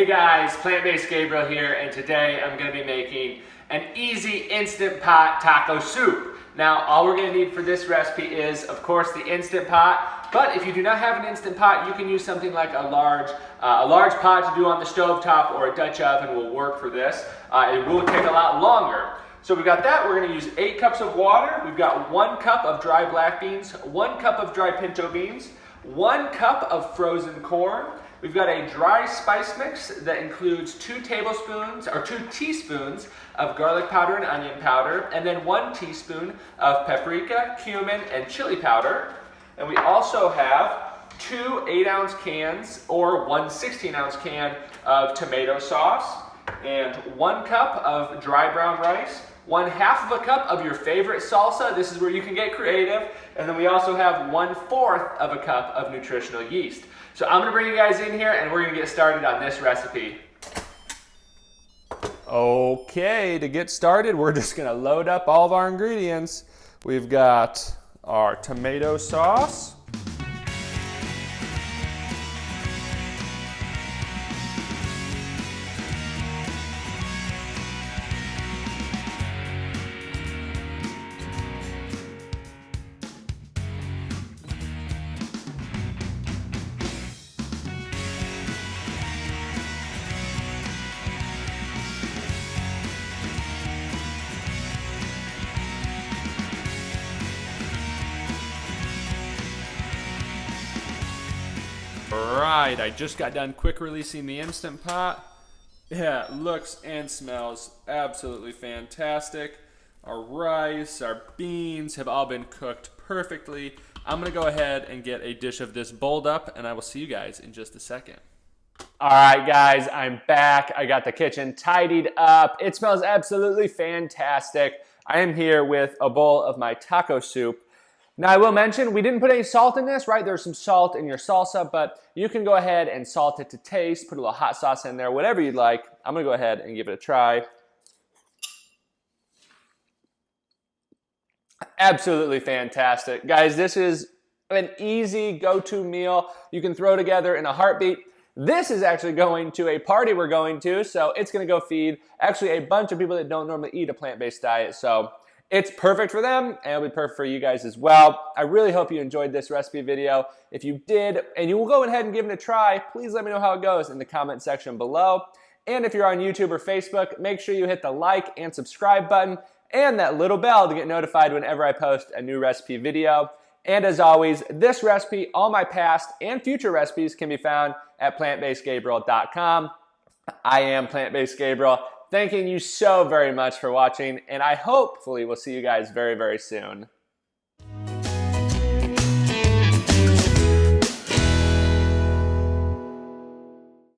Hey guys, Plant-Based Gabriel here, and today I'm going to be making an easy Instant Pot taco soup. Now, all we're going to need for this recipe is, of course, the Instant Pot, but if you do not have an Instant Pot, you can use something like a large pot to do on the stovetop, or a Dutch oven will work for this. It will take a lot longer. So we've got that. We're going to use 8 cups of water. We've got 1 cup of dry black beans, 1 cup of dry pinto beans, 1 cup of frozen corn. We've got a dry spice mix that includes 2 teaspoons of garlic powder and onion powder, and then 1 teaspoon of paprika, cumin, and chili powder. And we also have 2 8-ounce cans or 1 16-ounce can of tomato sauce, and 1 cup of dry brown rice, 1/2 of a cup of your favorite salsa. This is where you can get creative. And then we also have 1/4 of a cup of nutritional yeast. So I'm gonna bring you guys in here and we're gonna get started on this recipe. Okay, to get started, we're just gonna load up all of our ingredients. We've got our tomato sauce. Alright, I just got done quick releasing the Instant Pot. Yeah, it looks and smells absolutely fantastic. Our rice, our beans have all been cooked perfectly. I'm going to go ahead and get a dish of this bowled up, and I will see you guys in just a second. Alright guys, I'm back. I got the kitchen tidied up. It smells absolutely fantastic. I am here with a bowl of my taco soup. Now I will mention, we didn't put any salt in this, right? There's some salt in your salsa, but you can go ahead and salt it to taste, put a little hot sauce in there, whatever you'd like. I'm gonna go ahead and give it a try. Absolutely fantastic. Guys, this is an easy go-to meal you can throw together in a heartbeat. This is actually going to a party we're going to, so it's gonna go feed actually a bunch of people that don't normally eat a plant-based diet, so it's perfect for them, and it'll be perfect for you guys as well. I really hope you enjoyed this recipe video. If you did, and you will go ahead and give it a try, please let me know how it goes in the comment section below. And if you're on YouTube or Facebook, make sure you hit the like and subscribe button and that little bell to get notified whenever I post a new recipe video. And as always, this recipe, all my past and future recipes can be found at plantbasedgabriel.com. I am Plant-Based Gabriel. Thanking you so very much for watching, and I hopefully will see you guys very, very soon.